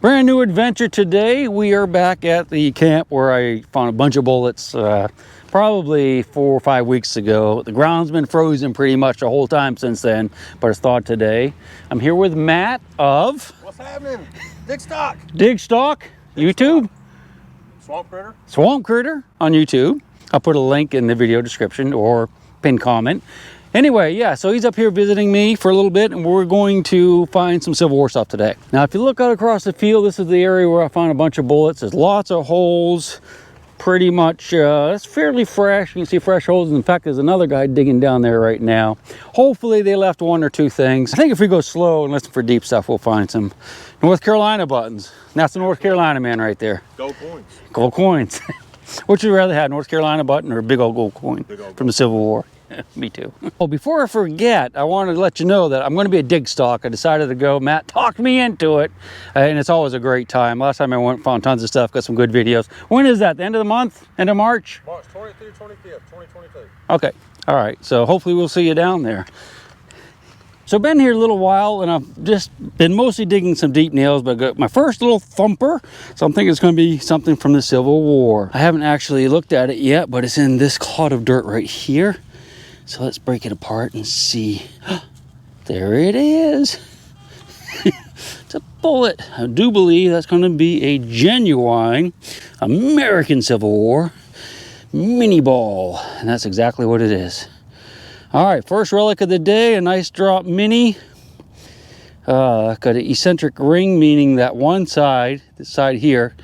Brand new adventure today. We are back at the camp where I found a bunch of bullets probably 4 or 5 weeks ago. The ground's been frozen pretty much the whole time since then, but it's thawed today. I'm here with Matt of... What's happening? Dig Stock. Dig Stock, YouTube. Swamp Critter. Swamp Critter on YouTube. I'll put a link in the video description or pinned comment. Anyway, yeah, so he's up here visiting me for a little bit, and we're going to find some Civil War stuff today. Now, if you look out across the field, this is the area where I found a bunch of bullets. There's lots of holes, pretty much, it's fairly fresh. You can see fresh holes. In fact, there's another guy digging down there right now. Hopefully, they left one or two things. I think if we go slow and listen for deep stuff, we'll find some North Carolina buttons. And that's the North Carolina man right there. Gold coins. Gold coins. Which would you rather have, North Carolina button or a big old gold coin from the Civil War? Me too. Well, before I forget, I wanted to let you know that I'm going to be at Dig Stock. I decided to go. Matt talked me into it, and it's always a great time. Last time I went, found tons of stuff, got some good videos. When is that? The end of the month? End of March? March 20th through 25th, 2022. Okay. All right. So hopefully we'll see you down there. So I've been here a little while, and I've just been mostly digging some deep nails, but I got my first little thumper. So I'm thinking it's going to be something from the Civil War. I haven't actually looked at it yet, but it's in this clod of dirt right here. So let's break it apart and see. There it is. It's a bullet. I do believe that's going to be a genuine American Civil War mini ball. And that's exactly what it is. All right, first relic of the day, a nice drop mini. Got an eccentric ring, meaning that one side, this side here,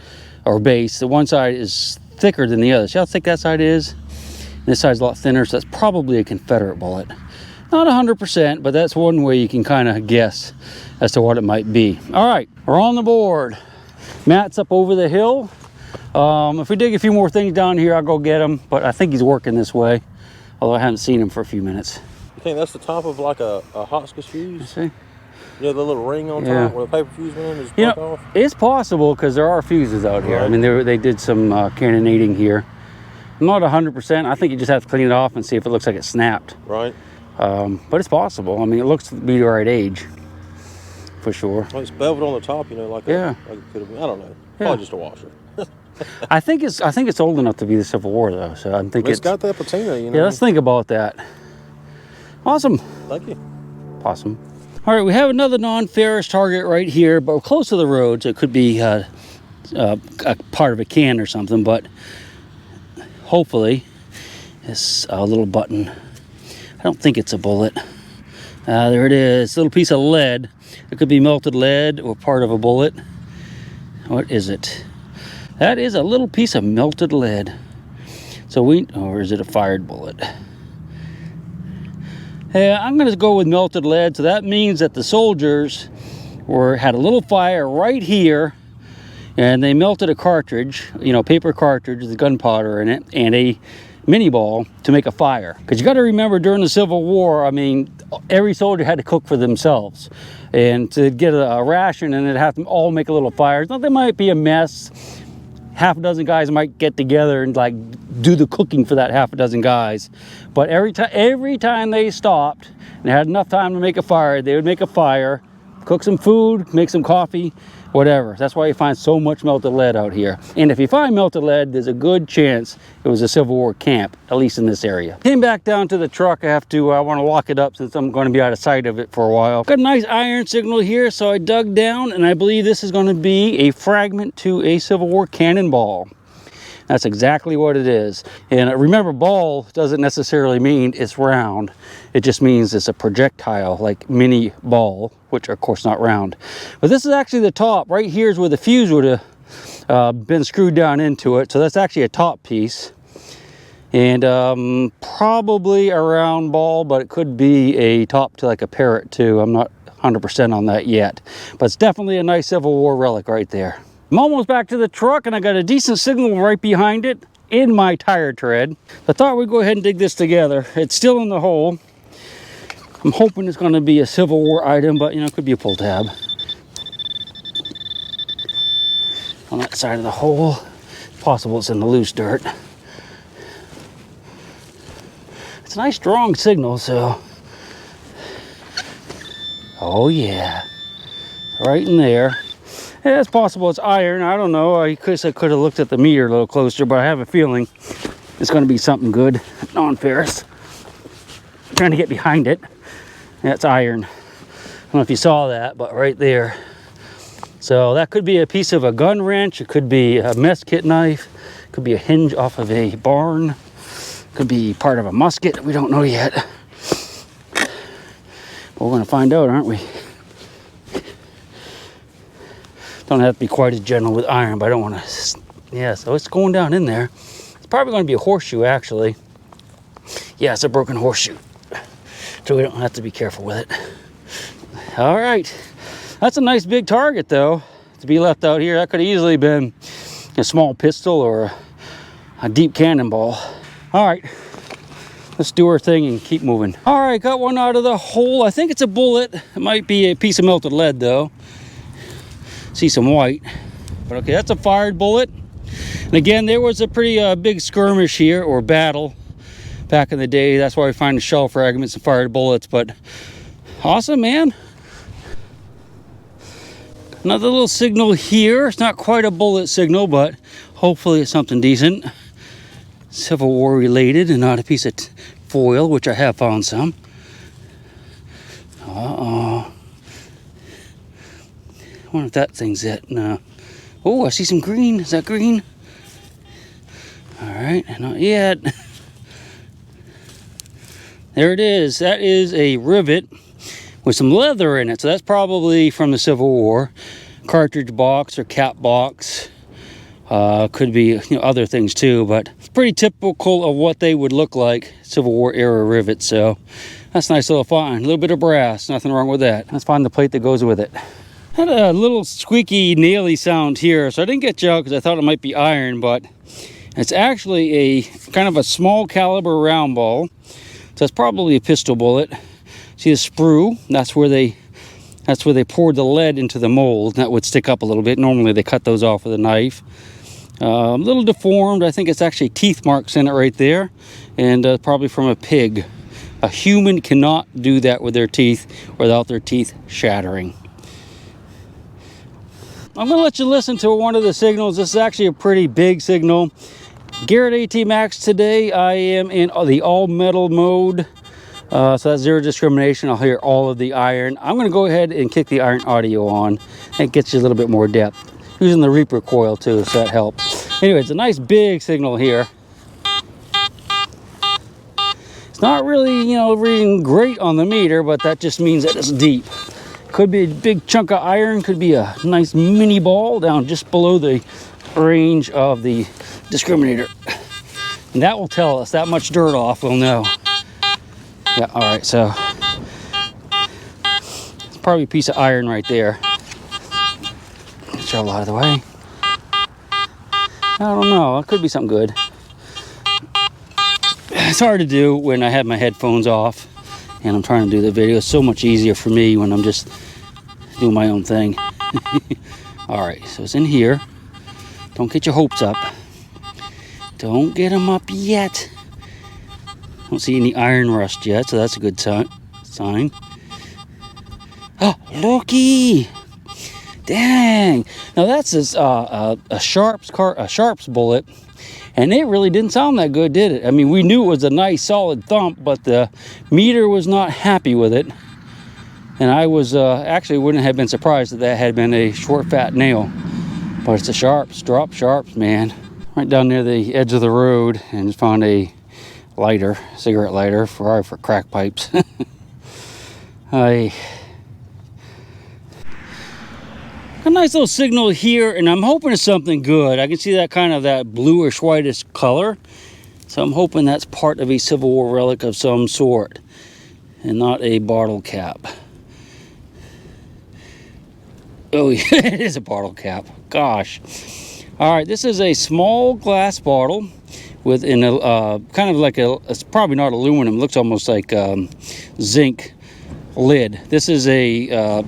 or base, the one side is thicker than the other. See how thick that side is? This side's a lot thinner, so that's probably a Confederate bullet. Not 100%, but that's one way you can kind of guess as to what it might be. All right, we're on the board. Matt's up over the hill. If we dig a few more things down here, I'll go get him, but I think he's working this way, although I haven't seen him for a few minutes. You think that's the top of like a hotchkiss fuse? Let's see. You know, the little ring on top where the paper fuse went in is broke off? It's possible because there are fuses out here. Right. I mean, they did some cannonading here. I'm not 100%. I think you just have to clean it off and see if it looks like it snapped. Right. But it's possible. I mean, it looks to be the right age, for sure. Well, it's beveled on the top, you know, like like it could have been. I don't know. Probably just a washer. I think it's old enough to be the Civil War, though. So I think it's got that patina, you know. Yeah, let's think about that. Awesome. Thank you. Awesome. All right, we have another non-ferrous target right here, but we're close to the road, so it could be a part of a can or something, but hopefully it's a little button. I don't think it's a bullet. There it is, a little piece of lead. It could be melted lead or part of a bullet. What is it? That is a little piece of melted lead. So or is it a fired bullet? Yeah, I'm gonna go with melted lead. So that means that the soldiers had a little fire right here, and they melted a cartridge, you know, paper cartridge with gunpowder in it, and a mini ball to make a fire. Because you got to remember, during the Civil War, I mean, every soldier had to cook for themselves. And to get a ration, and they'd have to all make a little fire. Now, there might be a mess. Half a dozen guys might get together and like do the cooking for that half a dozen guys. But every time they stopped and they had enough time to make a fire, they would make a fire, cook some food, make some coffee, whatever. That's why you find so much melted lead out here. And if you find melted lead, there's a good chance it was a Civil War camp, at least in this area. Came back down to the truck. I want to lock it up since I'm going to be out of sight of it for a while. Got a nice iron signal here, so I dug down, and I believe this is going to be a fragment to a Civil War cannonball. That's exactly what it is. And remember, ball doesn't necessarily mean it's round. It just means it's a projectile, like mini ball, which are of course not round. But this is actually the top. Right here is where the fuse would have been screwed down into it. So that's actually a top piece. And probably a round ball, but it could be a top to like a parrot too. I'm not 100% on that yet. But it's definitely a nice Civil War relic right there. I'm almost back to the truck, and I got a decent signal right behind it in my tire tread. I thought we'd go ahead and dig this together. It's still in the hole. I'm hoping it's going to be a Civil War item, but you know, it could be a pull tab. On that side of the hole. It's possible it's in the loose dirt. It's a nice strong signal, so. Oh yeah. Right in there. Yeah, it's possible it's iron. I don't know. I guess I could have looked at the meter a little closer, but I have a feeling it's going to be something good. Non-ferrous. Trying to get behind it. That's iron. I don't know if you saw that, but right there. So that could be a piece of a gun wrench. It could be a mess kit knife. It could be a hinge off of a barn. It could be part of a musket. We don't know yet. But we're going to find out, aren't we? Don't have to be quite as gentle with iron, but I don't want to. Yeah, so it's going down in there. It's probably going to be a horseshoe, actually. Yeah, it's a broken horseshoe. So we don't have to be careful with it. All right. That's a nice big target, though, to be left out here. That could have easily been a small pistol or a deep cannonball. All right. Let's do our thing and keep moving. All right, got one out of the hole. I think it's a bullet. It might be a piece of melted lead, though. See some white. But okay, that's a fired bullet. And again, there was a pretty big skirmish here, or battle, back in the day. That's why we find the shell fragments and fired bullets. But awesome, man. Another little signal here. It's not quite a bullet signal, but hopefully it's something decent. Civil War related and not a piece of foil, which I have found some. Uh-oh. I wonder if that thing's it. No. Oh, I see some green. Is that green? All right, not yet. There it is. That is a rivet with some leather in it. So that's probably from the Civil War. Cartridge box or cap box. Could be other things too, but it's pretty typical of what they would look like, Civil War era rivets. So that's a nice little find. A little bit of brass, nothing wrong with that. Let's find the plate that goes with it. Had a little squeaky, naily sound here, so I didn't get you out because I thought it might be iron, but it's actually a kind of a small caliber round ball. So it's probably a pistol bullet. See the sprue? That's where they poured the lead into the mold. That would stick up a little bit. Normally they cut those off with a knife. A little deformed. I think it's actually teeth marks in it right there, and probably from a pig. A human cannot do that with their teeth without their teeth shattering. I'm going to let you listen to one of the signals. This is actually a pretty big signal. Garrett AT Max today. I am in the all metal mode. So that's zero discrimination. I'll hear all of the iron. I'm going to go ahead and kick the iron audio on. It gets you a little bit more depth. Using the Reaper coil too, so that helps. Anyway, it's a nice big signal here. It's not really, reading great on the meter, but that just means that it's deep. Could be a big chunk of iron, could be a nice mini ball down just below the range of the discriminator. And that will tell us that much dirt off, we'll know. Yeah, all right, so it's probably a piece of iron right there. Throw a lot of the way. I don't know, it could be something good. It's hard to do when I have my headphones off and I'm trying to do the video. It's so much easier for me when I'm just doing my own thing. All right, so it's in here. Don't get your hopes up. Don't get them up yet. Don't see any iron rust yet, so that's a good sign. Oh, looky! Dang! Now that's a Sharps bullet, and it really didn't sound that good, did it? I mean, we knew it was a nice solid thump, but the meter was not happy with it. And I was actually wouldn't have been surprised if that had been a short fat nail. But it's a Sharps, drop Sharps, man. Right down near the edge of the road, and just found a lighter, cigarette lighter for crack pipes. A nice little signal here, and I'm hoping it's something good. I can see that kind of that bluish whitish color. So I'm hoping that's part of a Civil War relic of some sort and not a bottle cap. Oh, yeah, it is a bottle cap. Gosh. All right, this is a small glass bottle with kind of like it's probably not aluminum. It looks almost like zinc lid. This is a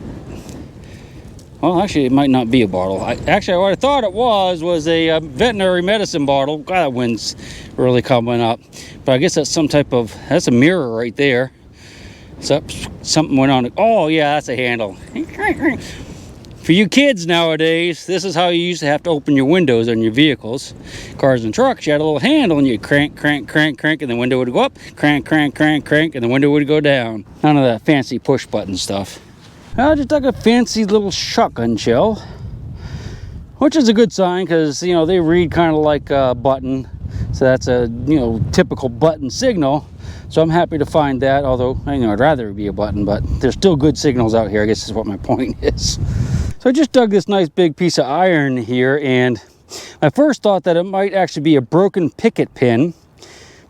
well, actually, it might not be a bottle. Actually, what I thought it was a veterinary medicine bottle. God, that wind's really coming up. But I guess that's some type of, that's a mirror right there. So something went on. Oh, yeah, that's a handle. For you kids nowadays, this is how you used to have to open your windows on your vehicles. Cars and trucks, you had a little handle and you crank, crank, crank, crank, and the window would go up. Crank, crank, crank, crank, and the window would go down. None of that fancy push button stuff. I just dug a fancy little shotgun shell, which is a good sign because, you know, they read kind of like a button. So that's a, you know, typical button signal. So I'm happy to find that, although, you know, I'd rather it be a button, but there's still good signals out here, I guess is what my point is. So I just dug this nice big piece of iron here, and I first thought that it might actually be a broken picket pin,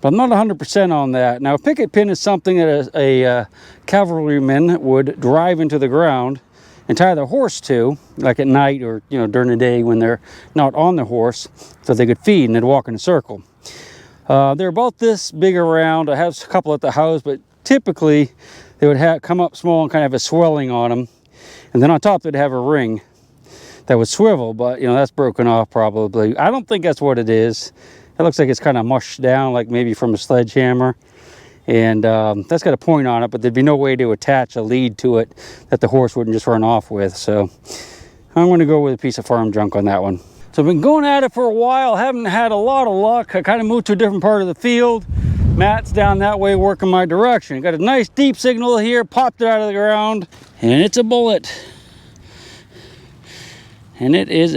but I'm not 100% on that. Now, a picket pin is something that a cavalryman would drive into the ground and tie their horse to, like at night or, you know, during the day when they're not on the horse, so they could feed and they'd walk in a circle. They're about this big around. I have a couple at the house, but typically they would come up small and kind of have a swelling on them. And then on top they'd have a ring that would swivel, but, you know, that's broken off probably. I don't think that's what it is. It looks like it's kind of mushed down, like maybe from a sledgehammer. And that's got a point on it, but there'd be no way to attach a lead to it that the horse wouldn't just run off with. So I'm going to go with a piece of farm junk on that one. So I've been going at it for a while, haven't had a lot of luck. I kind of moved to a different part of the field. Matt's down that way working my direction. Got a nice deep signal here, popped it out of the ground, and it's a bullet. And it is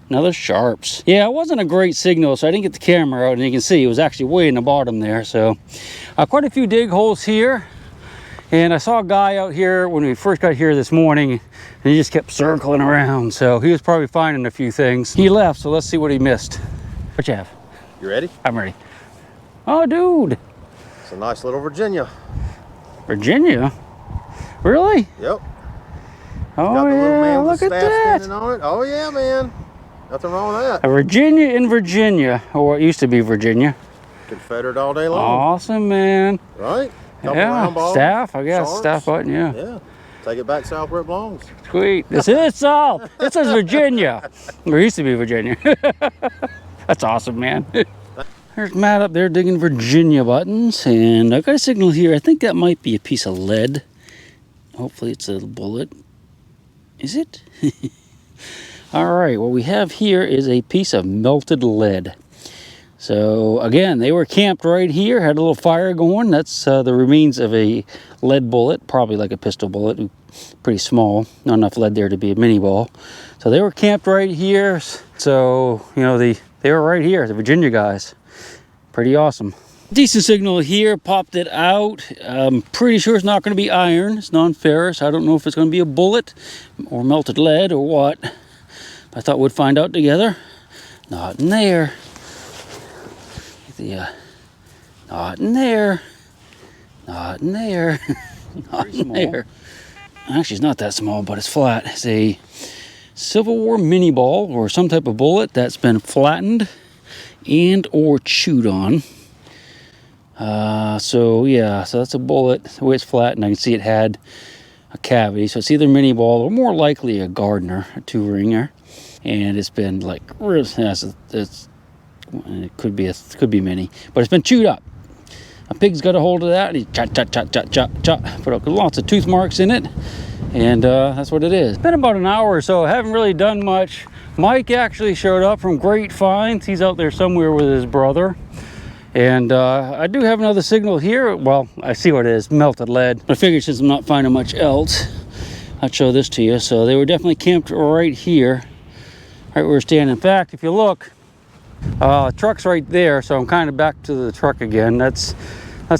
another Sharps. Yeah, it wasn't a great signal, so I didn't get the camera out, and you can see it was actually way in the bottom there. So quite a few dig holes here. And I saw a guy out here when we first got here this morning, and he just kept circling around. So he was probably finding a few things. He left, so let's see what he missed. What you have? You ready? I'm ready. Oh, dude. It's a nice little Virginia. Virginia? Really? Yep. Oh, yeah, look at that. On it. Oh, yeah, man. Nothing wrong with that. A Virginia in Virginia, or what used to be Virginia. Confederate all day long. Awesome, man. Right? Couple Yeah, round balls, staff, I guess. sharps. Staff button, yeah. Yeah. Take it back south where it belongs. Sweet. This is south. This is Virginia. Or used to be Virginia. That's awesome, man. There's Matt up there digging Virginia buttons, and I've got a signal here. I think that might be a piece of lead. Hopefully it's a bullet. Is it? All right, what we have here is a piece of melted lead. So again, they were camped right here, had a little fire going. That's the remains of a lead bullet, probably like a pistol bullet, pretty small, not enough lead there to be a mini ball. So they were camped right here. So, you know, they were right here, the Virginia guys. Pretty awesome. Decent signal here, popped it out. I'm pretty sure it's not going to be iron. It's non-ferrous. I don't know if it's going to be a bullet or melted lead or what. I thought we'd find out together. Not in there. Not in there. Not in there. Not in there. Actually, it's not that small, but it's flat. It's a Civil War mini ball or some type of bullet that's been flattened and or chewed on. So yeah, so that's a bullet. The way it's flattened, I can see it had a cavity. So it's either mini ball or more likely a Gardner, a 2-ringer. And it's been like, it could be mini, but it's been chewed up. A pig's got a hold of that, and he chop, chop, chop, chop, chop, chop. Put up lots of tooth marks in it, and that's what it is. It's been about an hour or so. I haven't really done much. Mike actually showed up from Great Finds. He's out there somewhere with his brother. And I do have another signal here. Well, I see what it is, melted lead. I figured since I'm not finding much else, I'd show this to you. So they were definitely camped right here, right where we're standing. In fact, if you look, the truck's right there, so I'm kind of back to the truck again. That's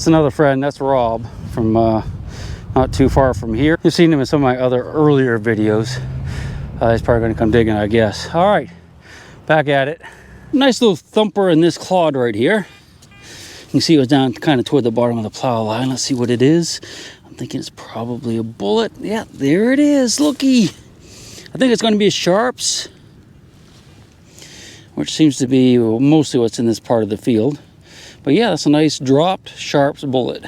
another friend. That's Rob from not too far from here. You've seen him in some of my other earlier videos. He's probably going to come digging, I guess. All right, back at it. Nice little thumper in this clod right here. You can see it was down kind of toward the bottom of the plow line. Let's see what it is. I'm thinking it's probably a bullet. Yeah, there it is. Looky. I think it's going to be a Sharps, which seems to be mostly what's in this part of the field. But yeah, that's a nice dropped Sharps bullet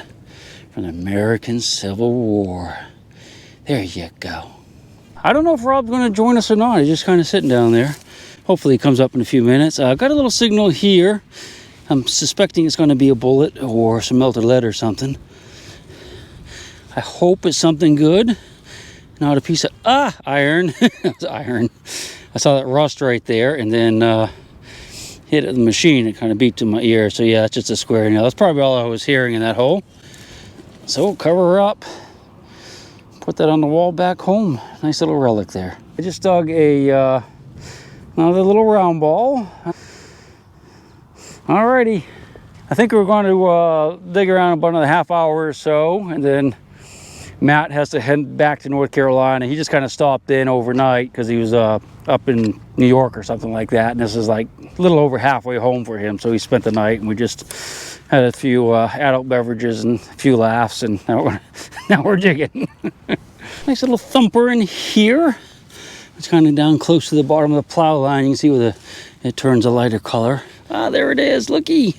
from the American Civil War. There you go. I don't know if Rob's going to join us or not. He's just kind of sitting down there. Hopefully he comes up in a few minutes. Got a little signal here. I'm suspecting it's going to be a bullet or some melted lead or something. I hope it's something good. Not a piece of iron. It was iron. I saw that rust right there, and then hit the machine. It kind of beat to my ear. So yeah, it's just a square nail. That's probably all I was hearing in that hole. So cover her up. Put that on the wall back home. Nice little relic there. I just dug a another little round ball. Alrighty. I think we're going to dig around about another half hour or so, and then Matt has to head back to North Carolina. He just kind of stopped in overnight because he was up in New York or something like that, and this is like a little over halfway home for him. So he spent the night, and we just had a few adult beverages and a few laughs, and now we're jigging. Nice little thumper in here. It's kind of down close to the bottom of the plow line. You can see where it turns a lighter color. There it is. Looky.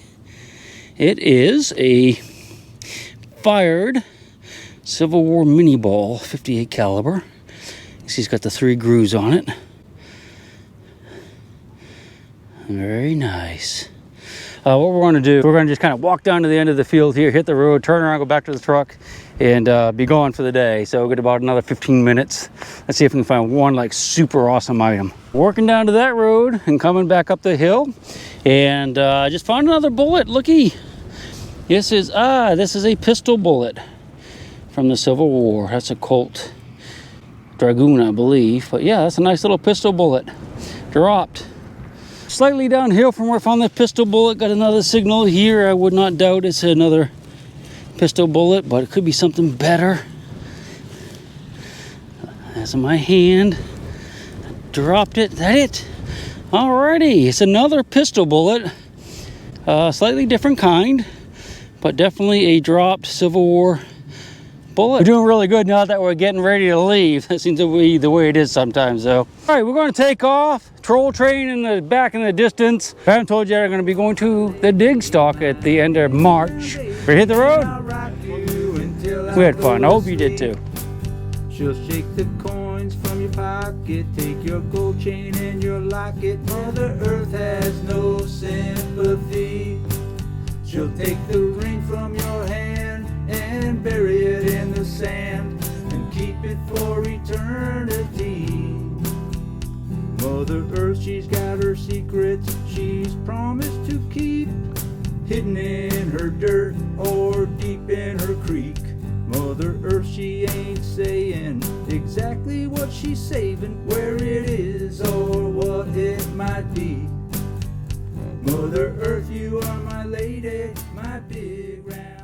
It is a fired Civil War mini ball, 58 caliber. You see, it's got the 3 grooves on it. Very nice. What we're going to do, we're going to just kind of walk down to the end of the field here, hit the road, turn around, go back to the truck, and be gone for the day. So we'll get about another 15 minutes. Let's see if we can find one like super awesome item. Working down to that road and coming back up the hill, and I just found another bullet. Looky. This is a pistol bullet from the Civil War. That's a Colt Dragoon, I believe. But yeah, that's a nice little pistol bullet. Dropped. Slightly downhill from where I found the pistol bullet. Got another signal here. I would not doubt it's another pistol bullet, but it could be something better. That's in my hand. Dropped it. That it? Alrighty. It's another pistol bullet. Slightly different kind, but definitely a dropped Civil War bullet. We're doing really good now that we're getting ready to leave. That seems to be the way it is sometimes, though. All right, we're going to take off. Troll train in the back in the distance. I haven't told you I'm going to be going to the dig stock at the end of March. We hit the road. We had fun. I hope you did too. She'll shake the coins from your pocket, take your gold chain and your locket. Mother Earth has no sympathy. She'll take the ring from your hand and bury it in the sand and keep it for eternity. Mother Earth, she's got her secrets she's promised to keep, hidden in her dirt or deep in her creek. Mother Earth, she ain't saying exactly what she's saving, where it is or what it might be. Mother Earth, you are my lady, my big round